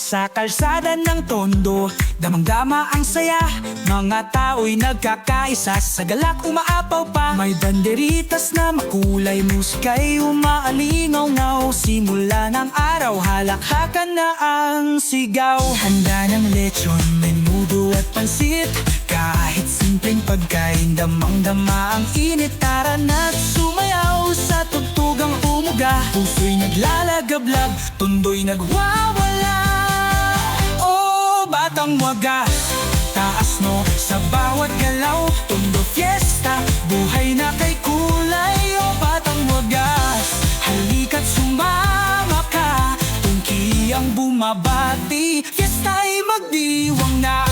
Sa kalsada ng Tondo, damang-dama ang saya. Mga tao'y nagkakaisa, sa galak umaapaw pa. May banderitas na makulay, musika'y umaalingaw-ngaw. Simula ng araw, halakhakan na ang sigaw. Handa ng lechon, menudo at pansit. Kahit simpleng pagkain, damang-dama ang init. Tara na't sumayaw sa tugtugang umuga. Puso'y naglalagablab, Tondo'y nagwawala. Oh, batang wagas, taas no sa bawat galaw. Tondo fiesta, buhay na kay kulay. Oh, batang wagas, halika't sumama ka. Tungki ang bumabati, fiesta'y magdiwang na.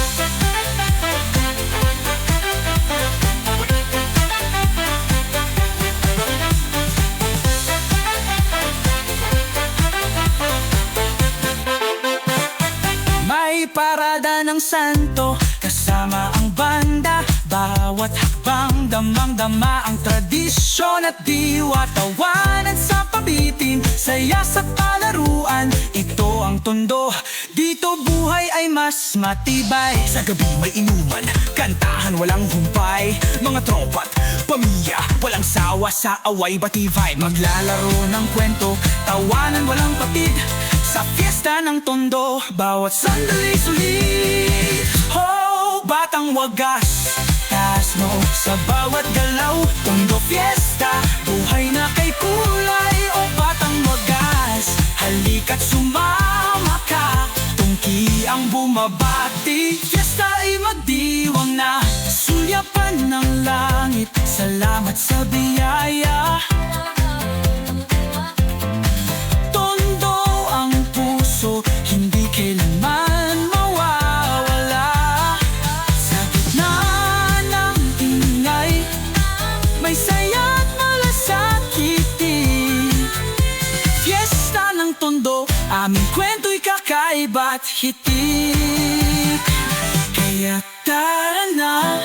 May parada ng santo, kasama ang banda. Bawat hakbang, damang-dama ang tradisyon at diwa. Tawanan sa pabitin, saya sa palaruan. Ito ang Tondo, dito buhay ay mas matibay. Sa gabi may inuman, kantahan walang humpay. Mga tropa't pamilya, walang sawa sa away batibay. Maglalaro ng kwento, tawanan walang patid. Sa fiesta ng Tondo, bawat sandali sulit. Oh, batang wagas, taas no sa bawat galaw. Tondo fiesta, buhay na kay kulay. Oh, batang wagas, halika't sumama ka. Tungki ang bumabati, fiesta ay magdiwang na. Sulyapan ng langit, salamat sa biyaya. Hindi kailanman mawawala. Sa gitna ng ingay, may saya't malasakiti. Fiesta ng Tondo, aming kwento'y kakaiba't hitik. Kaya tara na,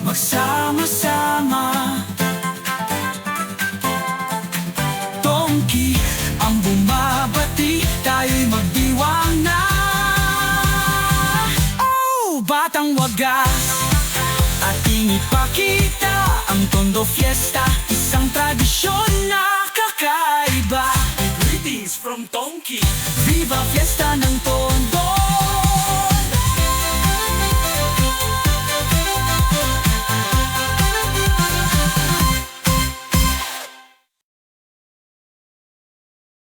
magsama-sama. Tongki ang bumabati, tayo'y magdiwang na. Oh, batang wagas, ating ipakita ang Tondo Fiesta, isang tradisyon na kakaiba. Greetings from Tongki, Viva Fiesta ng Tondo.